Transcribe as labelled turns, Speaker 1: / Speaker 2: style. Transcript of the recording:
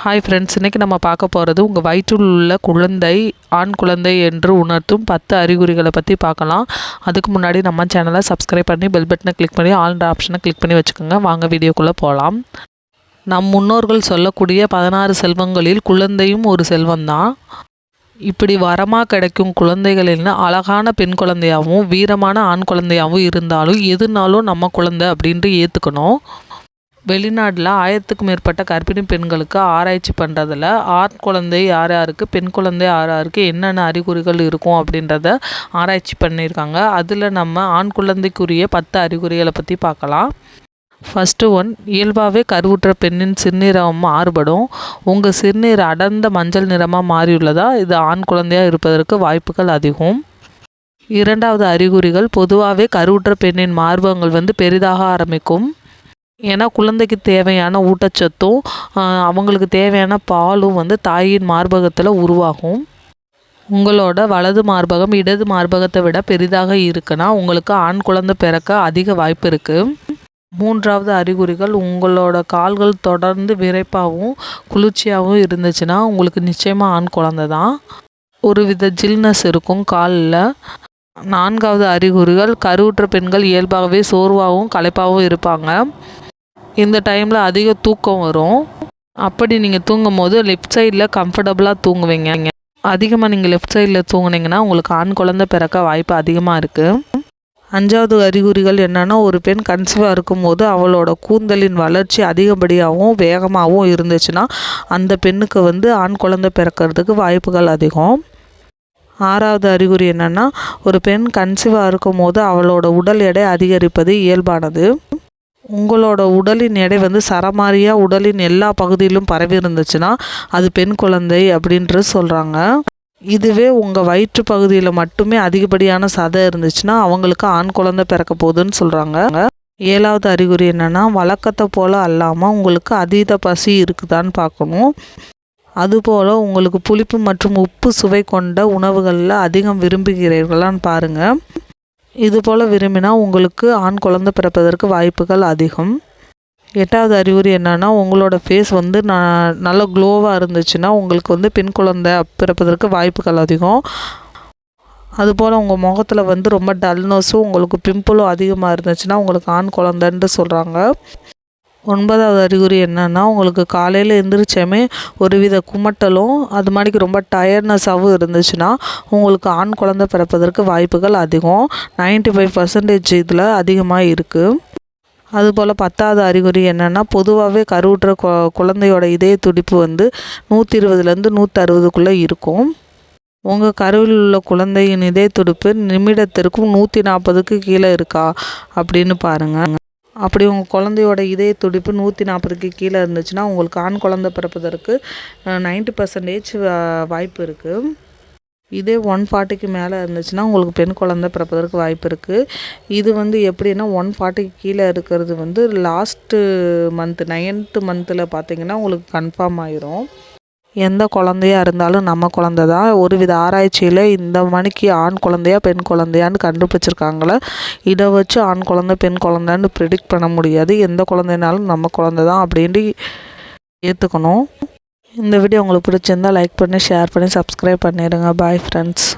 Speaker 1: Hi friends, இன்றைக்கி நம்ம பார்க்க போகிறது உங்கள் வயிற்றில் உள்ள குழந்தை ஆண் குழந்தை என்று உணர்த்தும் 10 அறிகுறிகளை பற்றி பார்க்கலாம். அதுக்கு முன்னாடி நம்ம சேனலை சப்ஸ்கிரைப் பண்ணி பெல் பட்டனை கிளிக் பண்ணி ஆல் ஆப்ஷனை கிளிக் பண்ணி வச்சுக்கோங்க. வாங்க வீடியோக்குள்ளே போகலாம். நம் முன்னோர்கள் சொல்லக்கூடிய 16 செல்வங்களில் குழந்தையும் ஒரு செல்வம்தான். இப்படி வரமாக கிடைக்கும் குழந்தைகளில் அழகான பெண் குழந்தையாகவும் வீரமான ஆண் குழந்தையாகவும் இருந்தாலும் எதுனாலும் நம்ம குழந்தை அப்படின்ட்டு ஏற்றுக்கணும். வெளிநாட்டில் 1000க்கும் மேற்பட்ட கர்ப்பிணி பெண்களுக்கு ஆராய்ச்சி பண்ணுறதில் ஆண் குழந்தை யார் யாருக்கு, பெண் குழந்தை யார் யாருக்கு என்னென்ன அறிகுறிகள் இருக்கும் அப்படின்றத ஆராய்ச்சி பண்ணியிருக்காங்க. அதில் நம்ம ஆண் குழந்தைக்குரிய 10 அறிகுறிகளை பற்றி பார்க்கலாம். ஃபஸ்ட்டு ஒன், இயல்பாகவே கருவுற்ற பெண்ணின் சிறுநீரகம் மாறுபடும். உங்கள் சிறுநீர் அடர்ந்த மஞ்சள் நிறமாக மாறியுள்ளதா, இது ஆண் குழந்தையாக இருப்பதற்கு வாய்ப்புகள் அதிகம். இரண்டாவது அறிகுறிகள், பொதுவாகவே கருவுற்ற பெண்ணின் மார்பகங்கள் பெரிதாக ஆரம்பிக்கும். ஏன்னா குழந்தைக்கு தேவையான ஊட்டச்சத்தும் அவங்களுக்கு தேவையான பாலும் தாயின் மார்பகத்தில் உருவாகும். உங்களோட வலது மார்பகம் இடது மார்பகத்தை விட பெரிதாக இருக்குன்னா உங்களுக்கு ஆண் குழந்தை பிறக்க அதிக வாய்ப்பு இருக்குது. மூன்றாவது அறிகுறிகள், உங்களோட கால்கள் தொடர்ந்து விரைப்பாகவும் குளிர்ச்சியாகவும் இருந்துச்சுன்னா உங்களுக்கு நிச்சயமாக ஆண் குழந்தை தான். ஒரு வித ஜில்னஸ் இருக்கும் காலில். நான்காவது அறிகுறிகள், கருவுற்ற பெண்கள் இயல்பாகவே சோர்வாகவும் களைப்பாகவும் இருப்பாங்க. இந்த டைமில் அதிக தூக்கம் வரும். அப்படி நீங்கள் தூங்கும் போது லெஃப்ட் சைடில் கம்ஃபர்டபுளாக தூங்குவீங்க. அதிகமாக நீங்கள் லெஃப்ட் சைடில் தூங்குனீங்கன்னா உங்களுக்கு ஆண் குழந்தை பிறக்க வாய்ப்பு அதிகமாக இருக்குது. அஞ்சாவது அறிகுறிகள் என்னென்னா, ஒரு பெண் கன்சீவாக இருக்கும்போது அவளோட கூந்தலின் வளர்ச்சி அதிகப்படியாகவும் வேகமாகவும் இருந்துச்சுன்னா அந்த பெண்ணுக்கு ஆண் குழந்தை பிறக்கிறதுக்கு வாய்ப்புகள் அதிகம். ஆறாவது அறிகுறி என்னென்னா, ஒரு பெண் கன்சீவாக இருக்கும்போது அவளோட உடல் எடை அதிகரிப்பது இயல்பானது. உங்களோட உடலின் எடை சரமாரியாக உடலின் எல்லா பகுதியிலும் பரவி இருந்துச்சுன்னா அது பெண் குழந்தை அப்படின்ட்டு சொல்கிறாங்க. இதுவே உங்கள் வயிற்று பகுதியில் மட்டுமே அதிகப்படியான சதை இருந்துச்சுன்னா அவங்களுக்கு ஆண் குழந்தை பிறக்க போகுதுன்னு சொல்கிறாங்க. ஏழாவது அறிகுறி என்னென்னா, வழக்கத்தை போல் அல்லாமல் உங்களுக்கு அதீத பசி இருக்குதான்னு பார்க்கணும். அதுபோல் உங்களுக்கு புளிப்பு மற்றும் உப்பு சுவை கொண்ட உணவுகளில் அதிகம் விரும்புகிறீர்களான்னு பாருங்கள். இதுபோல் விரும்பினா உங்களுக்கு ஆண் குழந்தை பிறப்பதற்கு வாய்ப்புகள் அதிகம். எட்டாவது அறிகுறி என்னென்னா, உங்களோட ஃபேஸ் நல்ல க்ளோவாக இருந்துச்சுன்னா உங்களுக்கு பெண் குழந்தை பிறப்பதற்கு வாய்ப்புகள் அதிகம். அதுபோல் உங்கள் முகத்தில் ரொம்ப டல்னஸும் உங்களுக்கு பிம்பிளும் அதிகமாக இருந்துச்சுன்னா உங்களுக்கு ஆண் குழந்தைன்ட்டு சொல்கிறாங்க. ஒன்பதாவது அறிகுறி என்னென்னா, உங்களுக்கு காலையில் எழுந்திரிச்சமே ஒருவித குமட்டலும் அது மாதிரிக்கு ரொம்ப டயர்ட்னஸாகவும் இருந்துச்சுன்னா உங்களுக்கு ஆண் குழந்தை பிறப்பதற்கு வாய்ப்புகள் அதிகம். 95% இதில் அதிகமாக இருக்குது. அதுபோல் 10வது அறிகுறி என்னென்னா, பொதுவாகவே கருவுற்ற குழந்தையோட இதய துடிப்பு 120லேருந்து 160க்குள்ளே இருக்கும். உங்கள் கருவில் உள்ள குழந்தையின் இதய துடிப்பு நிமிடத்திற்கு 140க்கு கீழே இருக்கா அப்படின்னு பாருங்கள். அப்படி உங்கள் குழந்தையோட இதய துடிப்பு 140க்கு கீழே இருந்துச்சுன்னா உங்களுக்கு ஆண் குழந்தை பிறப்பதற்கு 90% வாய்ப்பு இருக்குது. இதே 140க்கு மேலே இருந்துச்சுன்னா உங்களுக்கு பெண் குழந்தை பிறப்பதற்கு வாய்ப்பு இருக்குது. இது எப்படின்னா 140க்கு கீழே இருக்கிறது லாஸ்ட்டு மந்த் 9th மந்தில் பார்த்திங்கன்னா உங்களுக்கு கன்ஃபார்ம் ஆயிரும். எந்த குழந்தையாக இருந்தாலும் நம்ம குழந்தை தான். ஒருவித ஆராய்ச்சியில் இந்த மணிக்கு ஆண் குழந்தையா பெண் குழந்தையான்னு கண்டுபிடிச்சிருக்காங்களே. இதை வச்சு ஆண் குழந்தை பெண் குழந்தைன்னு ப்ரிடிக்ட் பண்ண முடியாது. எந்த குழந்தைனாலும் நம்ம குழந்தை தான் அப்படின்ட்டு ஏற்றுக்கணும். இந்த வீடியோ உங்களுக்கு பிடிச்சிருந்தால் லைக் பண்ணி ஷேர் பண்ணி சப்ஸ்கிரைப் பண்ணிடுங்க. Bye friends.